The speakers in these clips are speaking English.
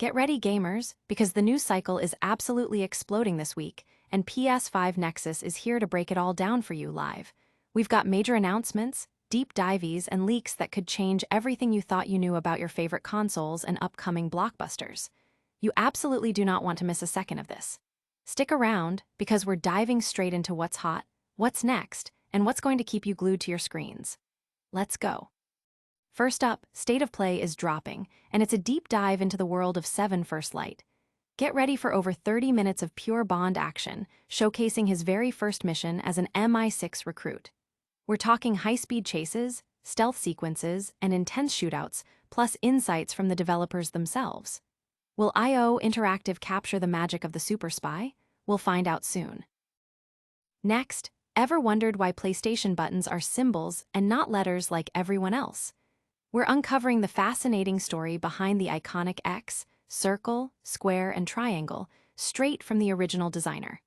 Get ready, gamers, because the news cycle is absolutely exploding this week, and PS5 Nexus is here to break it all down for you live. We've got major announcements, deep dives, and leaks that could change everything you thought you knew about your favorite consoles and upcoming blockbusters. You absolutely do not want to miss a second of this. Stick around, because we're diving straight into what's hot, what's next, and what's going to keep you glued to your screens. Let's go. First up, State of Play is dropping, and it's a deep dive into the world of 7 First Light. Get ready for over 30 minutes of pure Bond action, showcasing his very first mission as an MI6 recruit. We're talking high-speed chases, stealth sequences, and intense shootouts, plus insights from the developers themselves. Will IO Interactive capture the magic of the super spy? We'll find out soon. Next, ever wondered why PlayStation buttons are symbols and not letters like everyone else? We're uncovering the fascinating story behind the iconic X, circle, square, and triangle, straight from the original designer.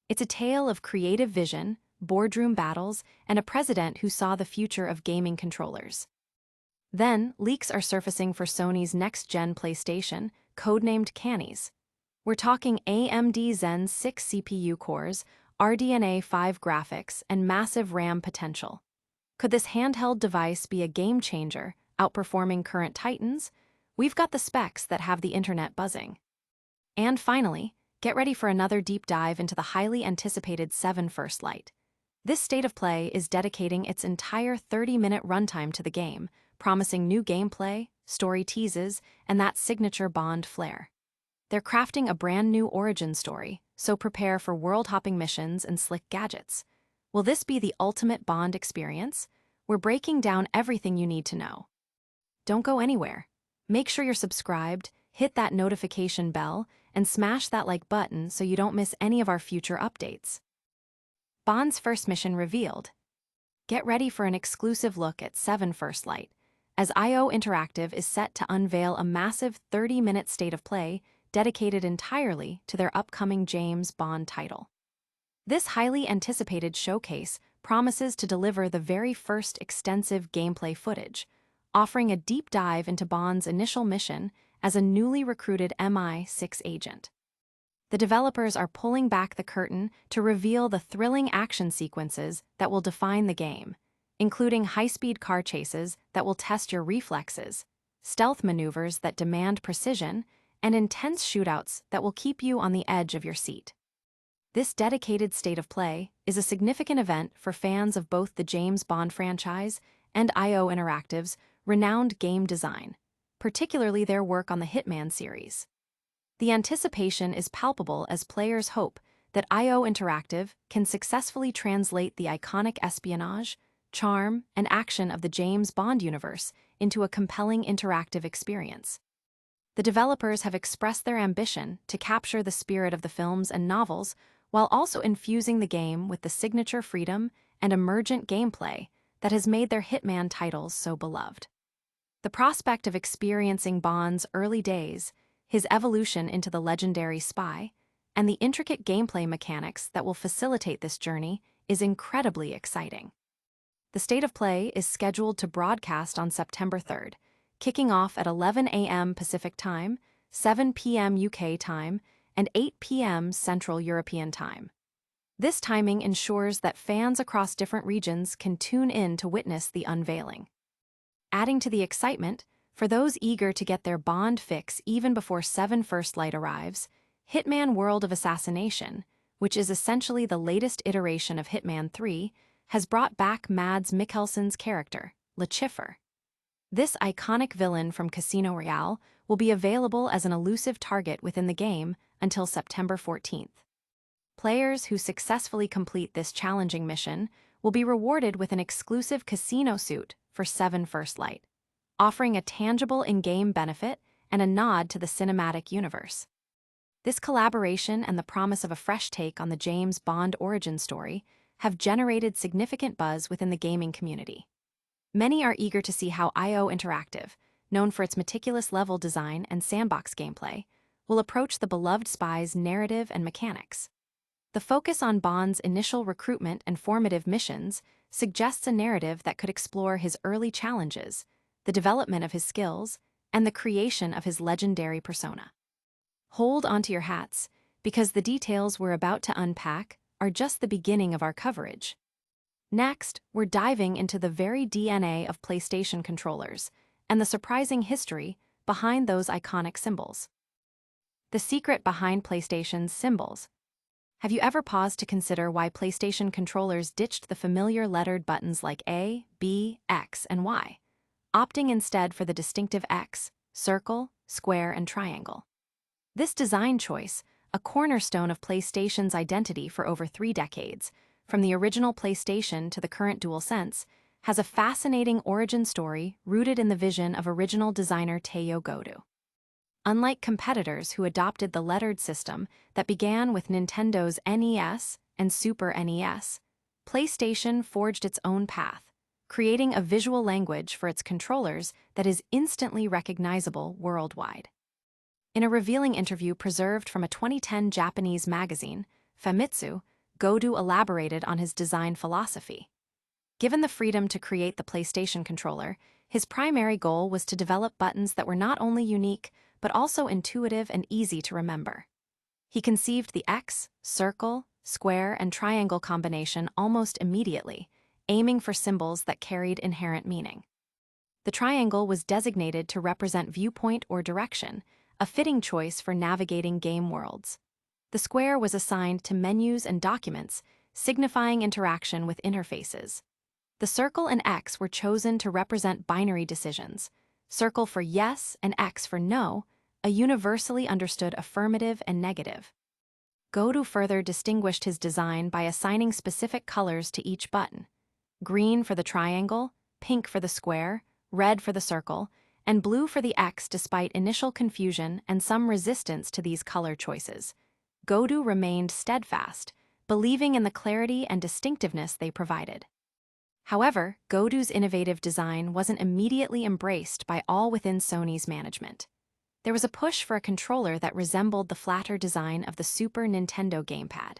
It's a tale of creative vision, boardroom battles, and a president who saw the future of gaming controllers. Then, leaks are surfacing for Sony's next-gen PlayStation, codenamed Canis. We're talking AMD Zen 6 CPU cores, RDNA 5 graphics, and massive RAM potential. Could this handheld device be a game-changer, outperforming current Titans? We've got the specs that have the internet buzzing. And finally, get ready for another deep dive into the highly anticipated 7 First Light. This State of Play is dedicating its entire 30-minute runtime to the game, promising new gameplay, story teases, and that signature Bond flair. They're crafting a brand new origin story, so prepare for world-hopping missions and slick gadgets. Will this be the ultimate Bond experience? We're breaking down everything you need to know. Don't go anywhere. Make sure you're subscribed, hit that notification bell, and smash that like button so you don't miss any of our future updates. Bond's first mission revealed. Get ready for an exclusive look at 7 First Light, as IO Interactive is set to unveil a massive 30-minute State of Play dedicated entirely to their upcoming James Bond title. This highly anticipated showcase promises to deliver the very first extensive gameplay footage, offering a deep dive into Bond's initial mission as a newly recruited MI6 agent. The developers are pulling back the curtain to reveal the thrilling action sequences that will define the game, including high-speed car chases that will test your reflexes, stealth maneuvers that demand precision, and intense shootouts that will keep you on the edge of your seat. This dedicated State of Play is a significant event for fans of both the James Bond franchise and IO Interactive's renowned game design, particularly their work on the Hitman series. The anticipation is palpable as players hope that IO Interactive can successfully translate the iconic espionage, charm, and action of the James Bond universe into a compelling interactive experience. The developers have expressed their ambition to capture the spirit of the films and novels while also infusing the game with the signature freedom and emergent gameplay that has made their Hitman titles so beloved. The prospect of experiencing Bond's early days, his evolution into the legendary spy, and the intricate gameplay mechanics that will facilitate this journey is incredibly exciting. The State of Play is scheduled to broadcast on September 3rd, kicking off at 11 a.m. Pacific Time, 7 p.m. UK time, and 8 p.m. Central European Time. This timing ensures that fans across different regions can tune in to witness the unveiling. Adding to the excitement, for those eager to get their Bond fix even before 7 First Light arrives, Hitman World of Assassination, which is essentially the latest iteration of Hitman 3, has brought back Mads Mikkelsen's character, Lucifer. This iconic villain from Casino Royale will be available as an elusive target within the game until September 14th. Players who successfully complete this challenging mission will be rewarded with an exclusive casino suit for 7 First Light, offering a tangible in-game benefit and a nod to the cinematic universe. This collaboration and the promise of a fresh take on the James Bond origin story have generated significant buzz within the gaming community. Many are eager to see how IO Interactive, known for its meticulous level design and sandbox gameplay, will approach the beloved spy's narrative and mechanics. The focus on Bond's initial recruitment and formative missions suggests a narrative that could explore his early challenges, the development of his skills, and the creation of his legendary persona. Hold onto your hats, because the details we're about to unpack are just the beginning of our coverage. Next, we're diving into the very DNA of PlayStation controllers and the surprising history behind those iconic symbols. The secret behind PlayStation's symbols. Have you ever paused to consider why PlayStation controllers ditched the familiar lettered buttons like A, B, X, and Y, opting instead for the distinctive X, circle, square, and triangle? This design choice, a cornerstone of PlayStation's identity for over 3 decades, from the original PlayStation to the current DualSense, has a fascinating origin story rooted in the vision of original designer Teo Godo. Unlike competitors who adopted the lettered system that began with Nintendo's NES and Super NES, PlayStation forged its own path, creating a visual language for its controllers that is instantly recognizable worldwide. In a revealing interview preserved from a 2010 Japanese magazine, Famitsu, Godo elaborated on his design philosophy. Given the freedom to create the PlayStation controller, his primary goal was to develop buttons that were not only unique, but also intuitive and easy to remember. He conceived the X, circle, square, and triangle combination almost immediately, aiming for symbols that carried inherent meaning. The triangle was designated to represent viewpoint or direction, a fitting choice for navigating game worlds. The square was assigned to menus and documents, signifying interaction with interfaces. The circle and X were chosen to represent binary decisions, circle for yes and X for no, a universally understood affirmative and negative. Godo further distinguished his design by assigning specific colors to each button: green for the triangle, pink for the square, red for the circle, and blue for the X. Despite initial confusion and some resistance to these color choices, Godo remained steadfast, believing in the clarity and distinctiveness they provided. However, Godo's innovative design wasn't immediately embraced by all within Sony's management. There was a push for a controller that resembled the flatter design of the Super Nintendo gamepad.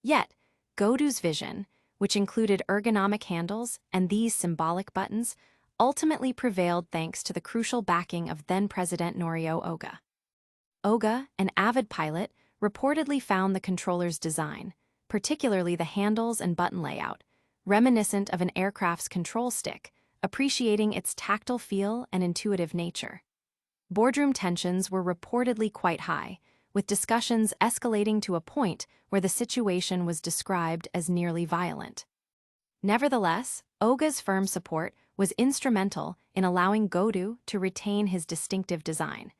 Yet, Godo's vision, which included ergonomic handles and these symbolic buttons, ultimately prevailed thanks to the crucial backing of then-President Norio Oga. Oga, an avid pilot, reportedly found the controller's design, particularly the handles and button layout, reminiscent of an aircraft's control stick, appreciating its tactile feel and intuitive nature. Boardroom tensions were reportedly quite high, with discussions escalating to a point where the situation was described as nearly violent. Nevertheless, Oga's firm support was instrumental in allowing Godo to retain his distinctive design,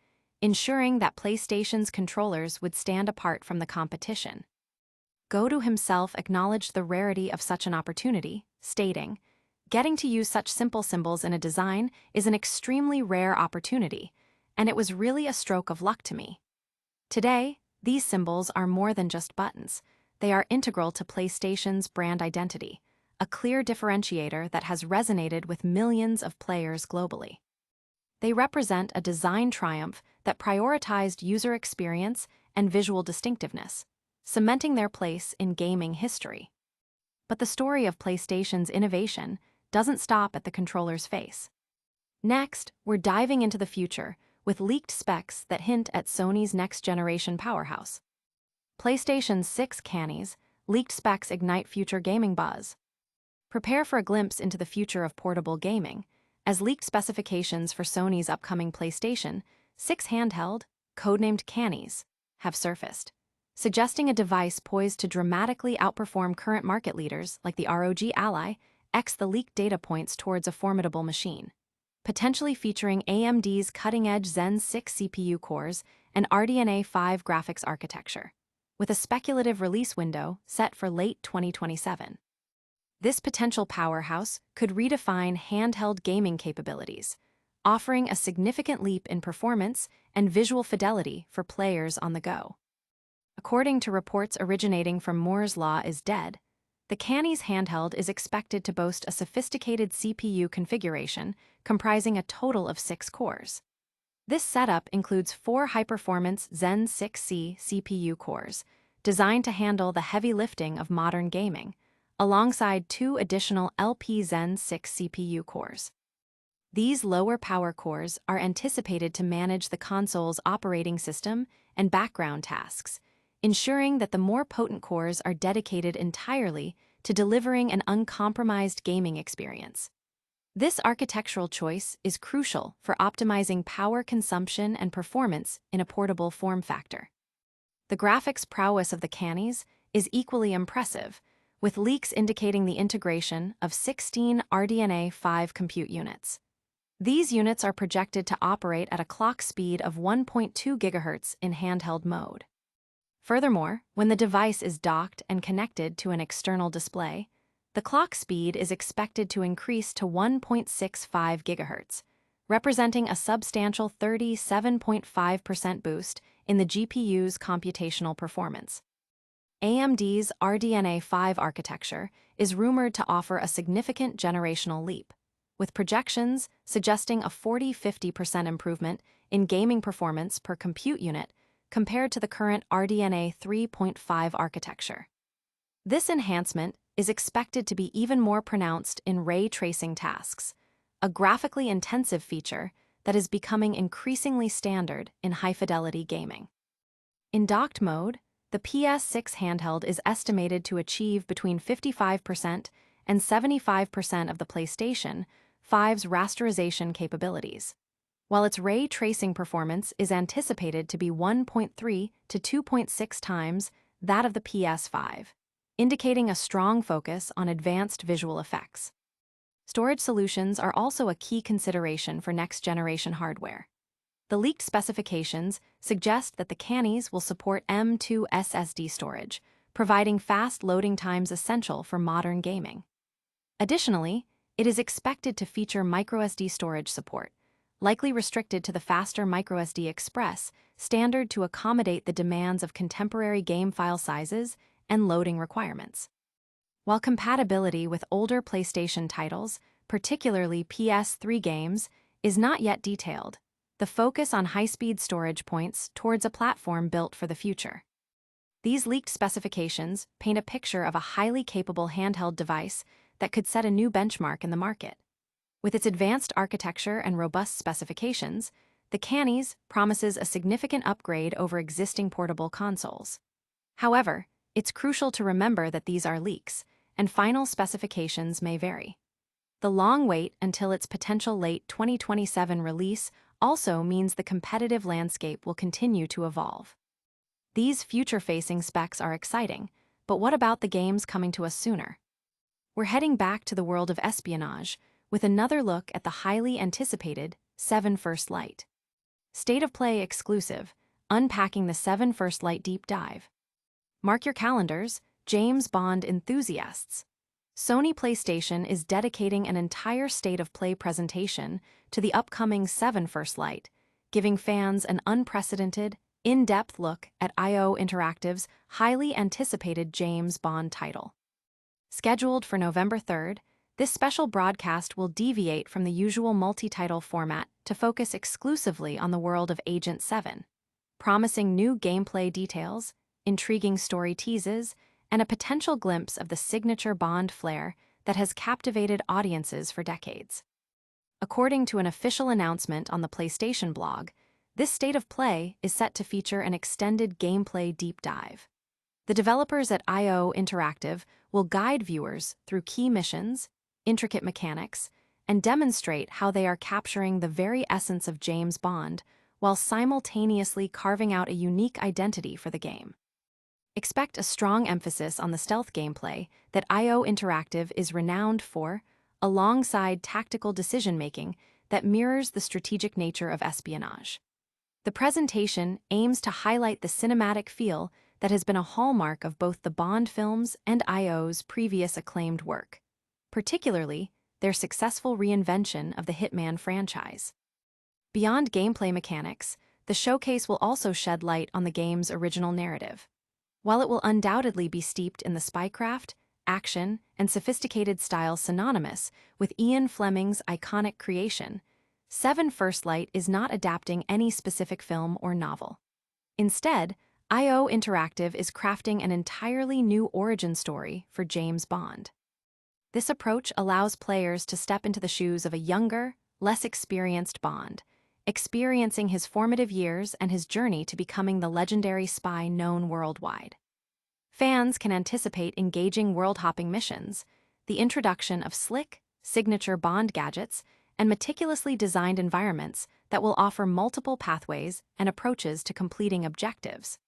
ensuring that PlayStation's controllers would stand apart from the competition. Godo himself acknowledged the rarity of such an opportunity, stating, "Getting to use such simple symbols in a design is an extremely rare opportunity, and it was really a stroke of luck to me." Today, these symbols are more than just buttons. They are integral to PlayStation's brand identity, a clear differentiator that has resonated with millions of players globally. They represent a design triumph that prioritized user experience and visual distinctiveness, cementing their place in gaming history. But the story of PlayStation's innovation doesn't stop at the controller's face. Next, we're diving into the future with leaked specs that hint at Sony's next-generation powerhouse. PlayStation 6 Canis, leaked specs ignite future gaming buzz. Prepare for a glimpse into the future of portable gaming, as leaked specifications for Sony's upcoming PlayStation 6 handheld, codenamed Canis, have surfaced, suggesting a device poised to dramatically outperform current market leaders like the ROG Ally X. The leaked data points towards a formidable machine, potentially featuring AMD's cutting-edge Zen 6 CPU cores and RDNA 5 graphics architecture, with a speculative release window set for late 2027. This potential powerhouse could redefine handheld gaming capabilities, offering a significant leap in performance and visual fidelity for players on the go. According to reports originating from Moore's Law is Dead, the Canis handheld is expected to boast a sophisticated CPU configuration comprising a total of 6 cores. This setup includes 4 high-performance Zen 6C CPU cores, designed to handle the heavy lifting of modern gaming, alongside 2 additional LP Zen 6 CPU cores. These lower power cores are anticipated to manage the console's operating system and background tasks, ensuring that the more potent cores are dedicated entirely to delivering an uncompromised gaming experience. This architectural choice is crucial for optimizing power consumption and performance in a portable form factor. The graphics prowess of the Canis is equally impressive, with leaks indicating the integration of 16 RDNA 5 compute units. These units are projected to operate at a clock speed of 1.2 GHz in handheld mode. Furthermore, when the device is docked and connected to an external display, the clock speed is expected to increase to 1.65 GHz, representing a substantial 37.5% boost in the GPU's computational performance. AMD's RDNA 5 architecture is rumored to offer a significant generational leap, with projections suggesting a 40–50% improvement in gaming performance per compute unit compared to the current RDNA 3.5 architecture. This enhancement is expected to be even more pronounced in ray tracing tasks, a graphically intensive feature that is becoming increasingly standard in high-fidelity gaming. In docked mode, the PS6 handheld is estimated to achieve between 55% and 75% of the PlayStation 5's rasterization capabilities, while its ray tracing performance is anticipated to be 1.3 to 2.6 times that of the PS5, indicating a strong focus on advanced visual effects. Storage solutions are also a key consideration for next-generation hardware. The leaked specifications suggest that the Canis will support M.2 SSD storage, providing fast loading times essential for modern gaming. Additionally, it is expected to feature microSD storage support, likely restricted to the faster microSD Express standard to accommodate the demands of contemporary game file sizes and loading requirements. While compatibility with older PlayStation titles, particularly PS3 games, is not yet detailed, the focus on high-speed storage points towards a platform built for the future. These leaked specifications paint a picture of a highly capable handheld device that could set a new benchmark in the market. With its advanced architecture and robust specifications, the Canis promises a significant upgrade over existing portable consoles. However, it's crucial to remember that these are leaks, and final specifications may vary. The long wait until its potential late 2027 release also means the competitive landscape will continue to evolve. These future-facing specs are exciting, but what about the games coming to us sooner? We're heading back to the world of espionage with another look at the highly anticipated 7 First Light. State of Play exclusive, unpacking the 7 First Light deep dive. Mark your calendars, James Bond enthusiasts. Sony PlayStation is dedicating an entire State of Play presentation to the upcoming 7 First Light, giving fans an unprecedented, in-depth look at IO Interactive's highly anticipated James Bond title. Scheduled for November 3rd, this special broadcast will deviate from the usual multi-title format to focus exclusively on the world of Agent 7, promising new gameplay details, intriguing story teases, and a potential glimpse of the signature Bond flair that has captivated audiences for decades. According to an official announcement on the PlayStation blog, this State of Play is set to feature an extended gameplay deep dive. The developers at IO Interactive will guide viewers through key missions, intricate mechanics, and demonstrate how they are capturing the very essence of James Bond while simultaneously carving out a unique identity for the game. Expect a strong emphasis on the stealth gameplay that IO Interactive is renowned for, alongside tactical decision-making that mirrors the strategic nature of espionage. The presentation aims to highlight the cinematic feel that has been a hallmark of both the Bond films and IO's previous acclaimed work, particularly their successful reinvention of the Hitman franchise. Beyond gameplay mechanics, the showcase will also shed light on the game's original narrative. While it will undoubtedly be steeped in the spycraft, action, and sophisticated style synonymous with Ian Fleming's iconic creation, 7 First Light is not adapting any specific film or novel. Instead, IO Interactive is crafting an entirely new origin story for James Bond. This approach allows players to step into the shoes of a younger, less experienced Bond, experiencing his formative years and his journey to becoming the legendary spy known worldwide. Fans can anticipate engaging world-hopping missions, the introduction of slick, signature Bond gadgets, and meticulously designed environments that will offer multiple pathways and approaches to completing objectives.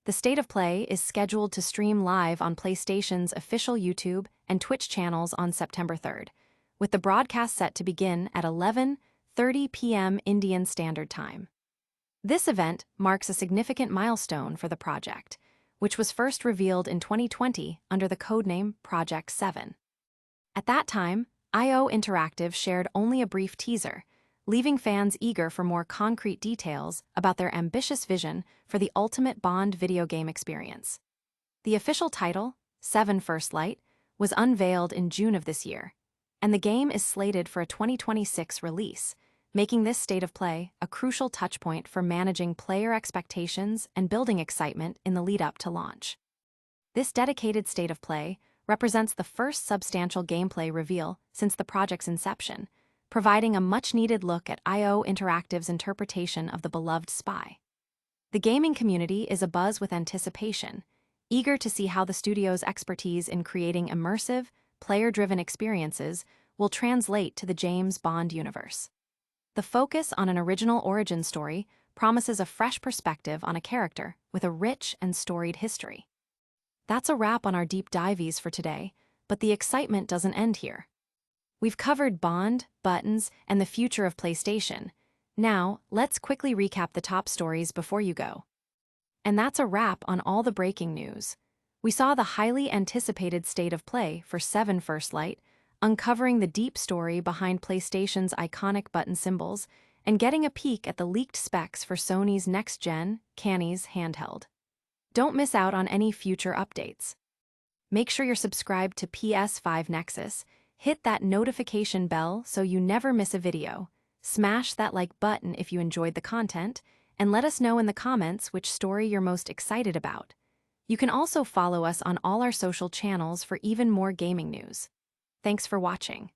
The State of Play is scheduled to stream live on PlayStation's official YouTube and Twitch channels on September 3rd, with the broadcast set to begin at 11:30 p.m. Indian Standard Time. This event marks a significant milestone for the project, which was first revealed in 2020 under the codename Project 7. At that time, IO Interactive shared only a brief teaser, leaving fans eager for more concrete details about their ambitious vision for the ultimate Bond video game experience. The official title, 7 First Light, was unveiled in June of this year, and the game is slated for a 2026 release, making this State of Play a crucial touchpoint for managing player expectations and building excitement in the lead-up to launch. This dedicated State of Play represents the first substantial gameplay reveal since the project's inception, providing a much-needed look at IO Interactive's interpretation of the beloved spy. The gaming community is abuzz with anticipation, eager to see how the studio's expertise in creating immersive, player-driven experiences will translate to the James Bond universe. The focus on an original origin story promises a fresh perspective on a character with a rich and storied history. That's a wrap on our deep dives for today, but the excitement doesn't end here. We've covered Bond, buttons, and the future of PlayStation. Now, let's quickly recap the top stories before you go. And that's a wrap on all the breaking news. We saw the highly anticipated State of Play for 7 First Light, uncovering the deep story behind PlayStation's iconic button symbols, and getting a peek at the leaked specs for Sony's next-gen Canis handheld. Don't miss out on any future updates. Make sure you're subscribed to PS5 Nexus. Hit that notification bell so you never miss a video. Smash that like button if you enjoyed the content, and let us know in the comments which story you're most excited about. You can also follow us on all our social channels for even more gaming news. Thanks for watching.